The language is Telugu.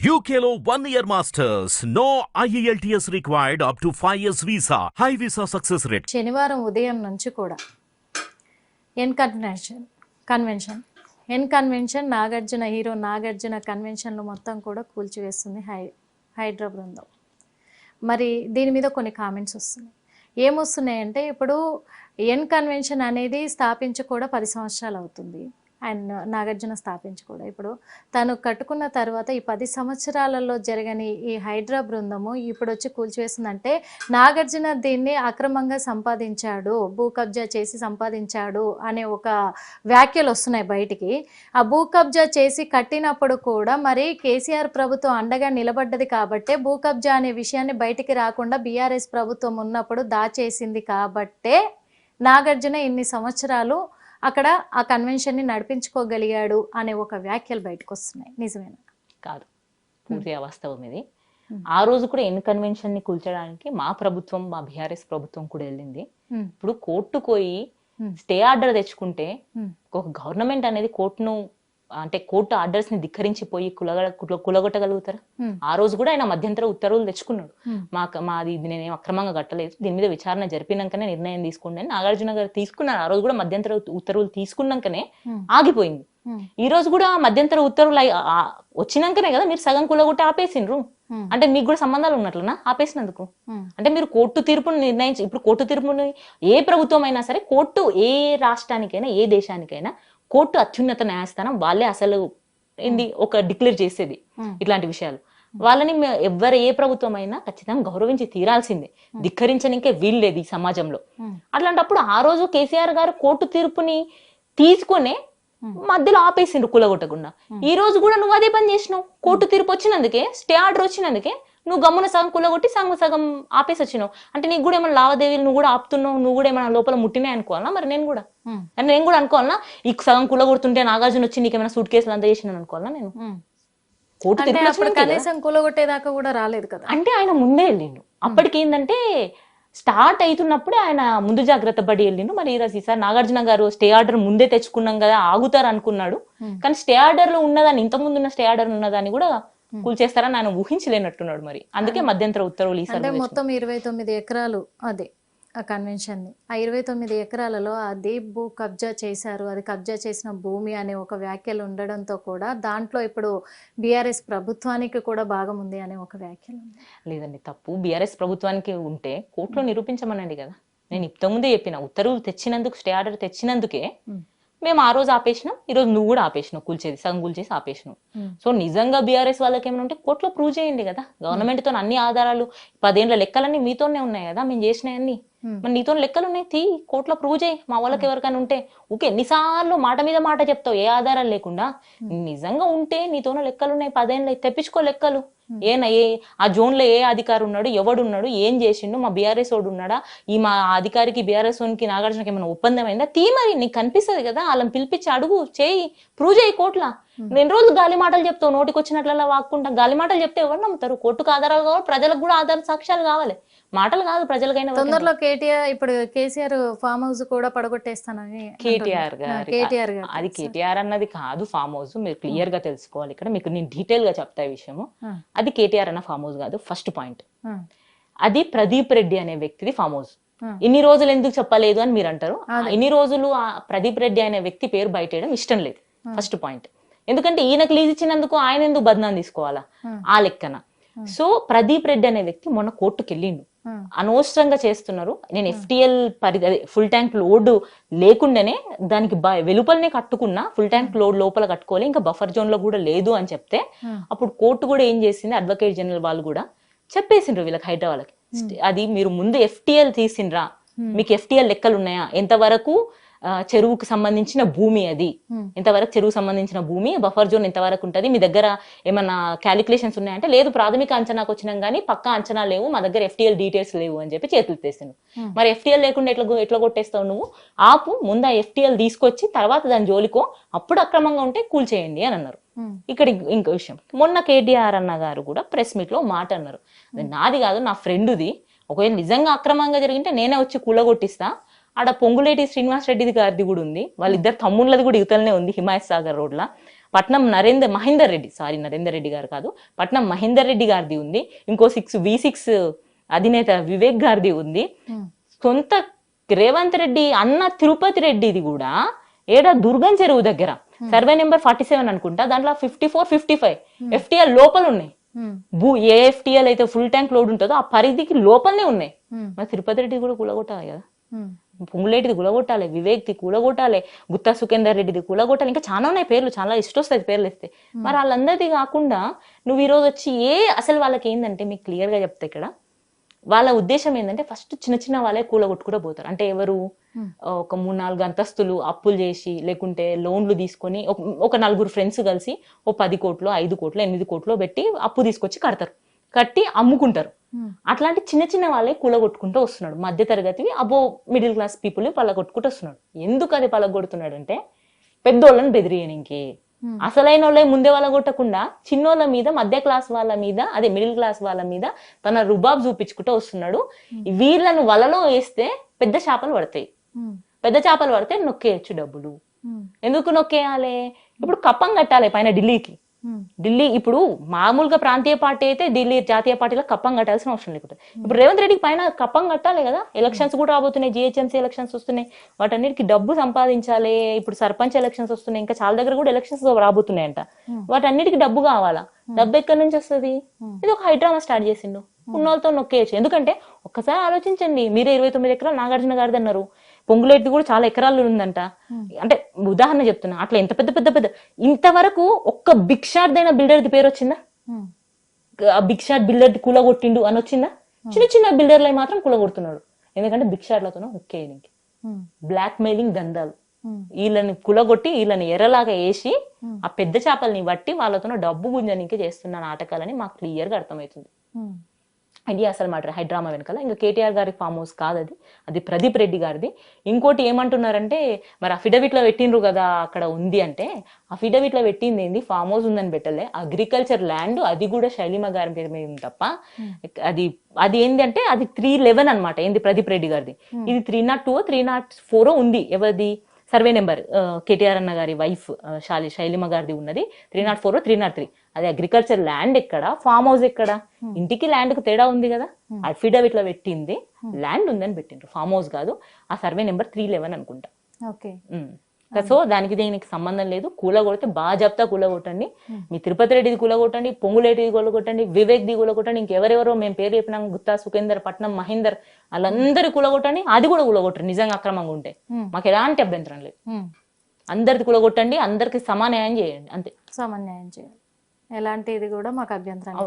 UKLO 1 year masters. No IELTS required up to 5 years visa. High visa success rate. శనివారం ఉదయం నుంచి కూడా కన్వెన్షన్ నాగార్జున హీరో నాగార్జున కన్వెన్షన్లు మొత్తం కూడా కూల్చివేస్తుంది హైడ్రా బృందం. మరి దీని మీద కొన్ని కామెంట్స్ వస్తున్నాయి. ఏమొస్తున్నాయంటే ఇప్పుడు కన్వెన్షన్ అనేది స్థాపించి కూడా 10 సంవత్సరాలు అవుతుంది. అండ్ నాగార్జున స్థాపించి కూడా ఇప్పుడు తను కట్టుకున్న తర్వాత ఈ 10 సంవత్సరాలలో జరగని ఈ హైడ్రా బృందము ఇప్పుడు వచ్చి కూల్చివేస్తుందంటే నాగార్జున దీన్ని అక్రమంగా సంపాదించాడు, భూ కబ్జా చేసి సంపాదించాడు అనే ఒక వ్యాఖ్యలు వస్తున్నాయి బయటికి. ఆ భూ కబ్జా చేసి కట్టినప్పుడు కూడా మరి కేసీఆర్ ప్రభుత్వం అండగా నిలబడ్డది కాబట్టే భూ కబ్జా అనే విషయాన్ని బయటికి రాకుండా బీఆర్ఎస్ ప్రభుత్వం ఉన్నప్పుడు దాచేసింది కాబట్టే నాగార్జున ఇన్ని సంవత్సరాలు అక్కడ ఆ కన్వెన్షన్ని నడిపించుకోగలిగాడు అనే ఒక వ్యాఖ్యలు బయటకు వస్తున్నాయి. నిజమేనా? కాదు, పూర్తి అవాస్తవం ఇది. ఆ రోజు కూడా కన్వెన్షన్ ని కూల్చడానికి మా ప్రభుత్వం, మా బీఆర్ఎస్ ప్రభుత్వం కూడా వెళ్ళింది. ఇప్పుడు కోర్టుకు పోయి స్టే ఆర్డర్ తెచ్చుకుంటే ఒక గవర్నమెంట్ అనేది కోర్టు ఆర్డర్స్ ని ధిక్కరించిపోయి కులగొట్టగలుగుతారా? ఆ రోజు కూడా ఆయన మధ్యంతర ఉత్తర్వులు తెచ్చుకున్నాడు. మాది నేనేం అక్రమంగా కట్టలేదు, దీని మీద విచారణ జరిపినాకనే నిర్ణయం తీసుకోండి అని నాగార్జున గారు తీసుకున్నారు. ఆ రోజు కూడా మధ్యంతర ఉత్తర్వులు తీసుకున్నాకనే ఆగిపోయింది. ఈ రోజు కూడా మధ్యంతర ఉత్తర్వులు వచ్చినాకనే కదా మీరు సగం కులగొట్టి ఆపేసిండ్రు. అంటే మీకు కూడా సంబంధాలు ఉన్నట్లునా ఆపేసినందుకు? అంటే మీరు కోర్టు తీర్పును నిర్ణయించి, ఇప్పుడు కోర్టు తీర్పుని ఏ ప్రభుత్వం అయినా సరే, కోర్టు ఏ రాష్ట్రానికైనా ఏ దేశానికైనా కోర్టు అత్యున్నత న్యాయస్థానం, వాళ్ళే అసలు ఒక డిక్లేర్ చేసేది ఇట్లాంటి విషయాలు. వాళ్ళని ఏ ప్రభుత్వం అయినా ఖచ్చితంగా గౌరవించి తీరాల్సిందే, ధిక్కరించనికే వీల్లేదు ఈ సమాజంలో. అట్లాంటప్పుడు ఆ రోజు కేసీఆర్ గారు కోర్టు తీర్పుని తీసుకునే మధ్యలో ఆపేసిండ్రు కులగొట్టకుండా. ఈ రోజు కూడా నువ్వు అదే పని చేసినావు. కోర్టు తీర్పు వచ్చినందుకే, స్టే ఆర్డర్ వచ్చినందుకే నువ్వు గమ్మున సగం కులగొట్టి సగం ఆపేసి వచ్చినావు. అంటే నీకు కూడా ఏమైనా లావాదేవీలు నువ్వు కూడా ఆపుతున్నావు, నువ్వు కూడా ఏమైనా లోపల ముట్టినాయి అనుకోవాలా? మరి నేను కూడా అనుకోవాలన్నా ఈ సగం కులగొడుతుంటే నాగార్జున వచ్చి నీకేమైనా సూట్ కేసులు అంతా చేసినాను అనుకోవాలా నేను? కోర్టు తీర్పు కనీసం కులగొట్టేదాకా కూడా రాలేదు కదా. అంటే ఆయన ముందే వెళ్ళిండు. అప్పటికి ఏంటంటే స్టార్ట్ అవుతున్నప్పుడే ఆయన ముందు జాగ్రత్త పడి వెళ్ళిండు. మరి ఈసారి నాగార్జున గారు స్టే ఆర్డర్ ముందే తెచ్చుకున్నాం కదా, ఆగుతారు అనుకున్నాడు. కానీ స్టే ఆర్డర్ లో ఉన్నదాన్ని, ఇంత ముందు ఉన్న స్టే ఆర్డర్ ఉన్నదాన్ని కూడా కూల్చేస్తారని ఆయన ఊహించలేనట్టున్నాడు. మరి అందుకే మధ్యంతర ఉత్తర్వులు అంటే మొత్తం 29 ఎకరాలు అదే ఆ కన్వెన్షన్ ని, ఆ 29 ఎకరాలలో అది భూ కబ్జా చేశారు, అది కబ్జా చేసిన భూమి అనే ఒక వ్యాఖ్యలు ఉండడంతో కూడా దాంట్లో ఇప్పుడు బీఆర్ఎస్ ప్రభుత్వానికి కూడా భాగం ఉంది అనే ఒక వ్యాఖ్యలు. లేదండి, తప్పు బీఆర్ఎస్ ప్రభుత్వానికి ఉంటే కోర్టులో నిరూపించమనండి కదా. నేను ఇంతకుముందే చెప్పిన, ఉత్తర్వులు తెచ్చినందుకు, స్టే ఆర్డర్ తెచ్చినందుకే మేము ఆ రోజు ఆపేసినాం, ఈ రోజు నువ్వు కూడా ఆపేసినావు, కూల్చేది సగం కూల్చేసి ఆపేసినావు. సో నిజంగా బీఆర్ఎస్ వాళ్ళకి ఏమైనా ఉంటే కోర్టులో ప్రూవ్ చేయండి కదా. గవర్నమెంట్ తో అన్ని ఆధారాలు, 10 ఏళ్ల లెక్కలన్నీ మీతోనే ఉన్నాయి కదా, మేము చేసినాయన్ని. మరి నీతో లెక్కలు ఉన్నాయి, కోర్టులో ప్రూవ్ చేయి. మా వాళ్ళకి ఎవరికైనా ఉంటే ఊకే ఎన్నిసార్లు మాట మీద మాట చెప్తావు ఏ ఆధారాలు లేకుండా? నిజంగా ఉంటే నీతోనే లెక్కలు ఉన్నాయి, 10 ఏళ్ళు తెప్పించుకో లెక్కలు. ఆ జోన్ లో ఏ అధికారి ఉన్నాడు, ఎవడున్నాడు, ఏం చేసిండు, మా బీఆర్ఎస్ వాడు ఉన్నాడా, మా అధికారికి బీఆర్ఎస్ వానికి నాగార్జునకి ఏమైనా ఒప్పందం అయిందా? మరి నీకు కనిపిస్తుంది కదా, వాళ్ళని పిలిపించి అడుగు, చేయి, ప్రూవ్ చేయి కోర్టులా. 2 రోజులు గాలి మాటలు చెప్తావు, నోటికి వచ్చినట్లలా వాక్కుంటా. గాలి మాటలు చెప్తే ఎవరు నమ్ముతారు? కోర్టుకు ఆధారాలు కావాలి, ప్రజలకు కూడా ఆధార సాక్ష్యాలు కావాలి, మాటలు కాదు ప్రజలకైనా. తొందరలో ఇప్పుడు కేసీఆర్ ఫామ్ హౌస్ కూడా పడగొట్టేస్తానని కేటీఆర్ గారు, అది కేటీఆర్ అన్నది కాదు ఫామ్ హౌస్. మీరు క్లియర్ గా తెలుసుకోవాలి. ఇక్కడ మీకు నేను డీటెయిల్ గా చెప్తా ఈ విషయము. అది కేటీఆర్ అన్న ఫామ్ హౌస్ కాదు. ఫస్ట్ పాయింట్, అది ప్రదీప్ రెడ్డి అనే వ్యక్తిది ఫామ్ హౌస్. ఇన్ని రోజులు ఎందుకు చెప్పలేదు అని మీరు అంటారు. ఇన్ని రోజులు ఆ ప్రదీప్ రెడ్డి అనే వ్యక్తి పేరు బయటేయడం ఇష్టం లేదు. First point. ఎందుకంటే ఈయనకు లీజ్ ఇచ్చినందుకు ఆయన ఎందుకు బదనాం తీసుకోవాలా ఆ లెక్కన. సో ప్రదీప్ రెడ్డి అనే వ్యక్తి మొన్న కోర్టుకు వెళ్ళిండు. అనవసరంగా చేస్తున్నారు, నేను FTL ఫుల్ ట్యాంక్ లోడ్ లేకుండానే దానికి వెలుపలనే కట్టుకున్నా, ఫుల్ ట్యాంక్ లోడ్ లోపల కట్టుకోవాలి, ఇంకా బఫర్ జోన్ లో కూడా లేదు అని చెప్తే అప్పుడు కోర్టు కూడా ఏం చేసింది, అడ్వకేట్ జనరల్ వాళ్ళు కూడా చెప్పేసిండ్రు వీళ్ళకి, హైదరాబాద్కి, అది మీరు ముందు FTL తీసిండ్రా, మీకు FTL లెక్కలు ఉన్నాయా, ఎంతవరకు చెరువుకు సంబంధించిన భూమి, అది ఎంతవరకు చెరువు సంబంధించిన భూమి, బఫర్ జోన్ ఎంతవరకు ఉంటది, మీ దగ్గర ఏమన్నా క్యాలిక్యులేషన్స్ ఉన్నాయంటే లేదు, ప్రాథమిక అంచనాకు వచ్చినాం కానీ పక్కా అంచనా లేవు, మా దగ్గర FTL డీటెయిల్స్ లేవు అని చెప్పి చేతులు తెస్తాను. మరి FTL లేకుండా ఎట్లా కొట్టేస్తావు నువ్వు? ఆపు, ముందు ఆ FTL తీసుకొచ్చి తర్వాత దాని జోలికో, అప్పుడు అక్రమంగా ఉంటే కూల్చేయండి అని అన్నారు. ఇక్కడ ఇంకో విషయం, మొన్న కేటీఆర్ అన్న గారు కూడా ప్రెస్ మీట్ లో మాట అన్నారు, నాది కాదు నా ఫ్రెండ్ది, ఒకవేళ నిజంగా అక్రమంగా జరిగింటే నేనే వచ్చి కూలగొట్టిస్తా, ఆడ పొంగులేటి శ్రీనివాస్ రెడ్డి గారిది కూడా ఉంది, వాళ్ళిద్దరు తమ్ముళ్ళది కూడా యువతలనే ఉంది హిమాయత్ సాగర్ రోడ్ల, పట్నం మహేందర్ రెడ్డి గారు కాదు, పట్నం మహేందర్ రెడ్డి గారిది ఉంది. ఇంకో V6 అధినేత వివేక్ గారిది ఉంది. సొంత రేవంత్ రెడ్డి అన్న తిరుపతి రెడ్డిది కూడా ఏడా దుర్గం చెరువు దగ్గర సర్వే నెంబర్ 47 అనుకుంటా, దాంట్లో 54, 55 FTL లోపల ఉన్నాయి. ఏ FTL అయితే ఫుల్ ట్యాంక్ లోడ్ ఉంటుందో ఆ పరిధికి లోపలనే ఉన్నాయి. మరి తిరుపతి రెడ్డి కూడా కూలగొట్టాలి కదా, పొంగులేటిది కూలగొట్టాలి, వివేక్ది కూలగొట్టాలి, గుత్తా సుఖేందర్ రెడ్డిది కూలగొట్టాలి, ఇంకా చాలా ఉన్నాయి పేర్లు, చాలా ఇష్టం వస్తుంది పేర్లు ఇస్తే. మరి వాళ్ళందరిది కాకుండా నువ్వు ఈరోజు వచ్చి అసలు వాళ్ళకి ఏంటంటే మీకు క్లియర్ గా చెప్తా, ఇక్కడ వాళ్ళ ఉద్దేశం ఏంటంటే ఫస్ట్ చిన్న చిన్న వాళ్ళే కూలగొట్టుకుంటూ పోతారు. అంటే ఎవరు ఒక 3-4 అంతస్తులు అప్పులు చేసి లేకుంటే లోన్లు తీసుకొని ఒక 4 ఫ్రెండ్స్ కలిసి ఓ 10 కోట్లు 5 కోట్లు 8 కోట్లు పెట్టి అప్పు తీసుకొచ్చి కట్టి అమ్ముకుంటారు. అట్లాంటి చిన్న చిన్న వాళ్ళే కూలగొట్టుకుంటూ వస్తున్నాడు. మధ్య తరగతివి అబో మిడిల్ క్లాస్ పీపుల్ పలగొట్టుకుంటూ వస్తున్నాడు. ఎందుకు అది పలగొడుతున్నాడు అంటే పెద్దోళ్ళని బెదిరియనికి. అసలైన వాళ్ళే ముందే వాళ్ళగొట్టకుండా చిన్నోళ్ళ మీద, మధ్య క్లాస్ వాళ్ళ మీద, అదే మిడిల్ క్లాస్ వాళ్ళ మీద తన రుబాబ్ చూపించుకుంటూ వస్తున్నాడు. వీళ్ళను వలలో వేస్తే పెద్ద చేపలు పడతాయి. పెద్ద చేపలు పడితే నొక్కేయచ్చు డబ్బులు. ఎందుకు నొక్కేయాలి? ఇప్పుడు కప్పం కట్టాలి పైన ఢిల్లీ ఇప్పుడు మామూలుగా ప్రాంతీయ పార్టీ అయితే ఢిల్లీ జాతీయ పార్టీలో కప్పం కట్టాల్సిన అవసరం లేకుండా ఇప్పుడు రేవంత్ రెడ్డికి పైన కప్పం కట్టాలి కదా. ఎలక్షన్స్ కూడా రాబోతున్నాయి, GHMC ఎలక్షన్స్ వస్తున్నాయి, వాటన్నిటికి డబ్బు సంపాదించాలి. ఇప్పుడు సర్పంచ్ ఎలక్షన్స్ వస్తున్నాయి, ఇంకా చాలా దగ్గర కూడా ఎలక్షన్స్ రాబోతున్నాయంట. వాటన్నిటికి డబ్బు కావాలా? డబ్బు ఎక్కడి నుంచి వస్తుంది? ఇది ఒక హైడ్రామా స్టార్ట్ చేసిండు, ఉన్నోళ్ళతో నొక్కేయచ్చు. ఎందుకంటే ఒక్కసారి ఆలోచించండి, మీరే 29 ఎకరాలు నాగార్జున గారిది అన్నారు, పొంగులేటిది కూడా చాలా ఎకరాలు ఉందంట. అంటే ఉదాహరణ చెప్తున్నా, అట్లా ఎంత పెద్ద ఇంతవరకు ఒక్క బిగ్ షాట్ అయిన బిల్డర్ది పేరు వచ్చిందా? ఆ బిగ్ షాట్ బిల్డర్ కూలగొట్టిండు అని వచ్చిందా? చిన్న చిన్న బిల్డర్లు మాత్రం కూలగొడుతున్నాడు. ఎందుకంటే బిగ్ షాట్లతో ఒక్కేయడానికి బ్లాక్ మెయిలింగ్ దందాలు, వీళ్ళని కులగొట్టి వీళ్ళని ఎర్రలాగా వేసి ఆ పెద్ద చేపల్ని బట్టి వాళ్ళతో డబ్బు గుంజనికి చేస్తున్న నాటకాలని మాకు క్లియర్ గా అర్థమవుతుంది. ఇది అసలు మాట హైడ్రామా వెనకాల. ఇంకా KTR గారి ఫామ్ హౌస్ కాదు అది ప్రదీప్ రెడ్డి గారిది. ఇంకోటి ఏమంటున్నారంటే మరి అఫిడవిట్ లో పెట్టిండ్రు కదా అక్కడ ఉంది అంటే, అఫిడవిట్ లో పెట్టింది ఏంది, ఫామ్ హౌస్ ఉందని పెట్టలే, అగ్రికల్చర్ ల్యాండ్, అది కూడా శైలిమ గారి పేరు మీద ఉంది తప్ప అది ఏంది అంటే అది 311 అనమాట. ఏంది ప్రదీప్ రెడ్డి గారిది. ఇది 302, 304 ఉంది. ఎవరిది? సర్వే నెంబర్ KTR అన్న గారి వైఫ్ శైలిమ గారిది ఉన్నది 304, 303. అది అగ్రికల్చర్ ల్యాండ్ ఎక్కడ, ఫామ్ హౌస్ ఎక్కడ? ఇంటికి ల్యాండ్ కు తేడా ఉంది కదా. అఫిడవిట్ లో పెట్టింది ల్యాండ్ ఉందని పెట్టిండ్రు, ఫామ్ హౌస్ కాదు. ఆ సర్వే నెంబర్ 311 అనుకుంటా. సో దానికి దీనికి సంబంధం లేదు. కూలగొడితే బాజాప్తా కూలగొట్టండి. మీ తిరుపతి రెడ్డిది కూలగొట్టండి, పొంగులేటిది కూలగొట్టండి, వివేక్ది కూలగొట్టండి, ఇంకెవరెవరో మేము పేరు చెప్పినాం, గుత్తా సుఖేందర్, పట్నం మహేందర్, వాళ్ళందరూ కూలగొట్టండి. అది కూడా కూలగొట్టండి నిజంగా అక్రమంగా ఉంటే, మాకు ఎలాంటి అభ్యంతరం లేదు. అందరిది కూలగొట్టండి, అందరికి సమాన్యాయం చేయండి, అంతే. సమాన్యాయం చేయాలి, ఎలాంటి ఇది కూడా మాకు అభ్యంతరం.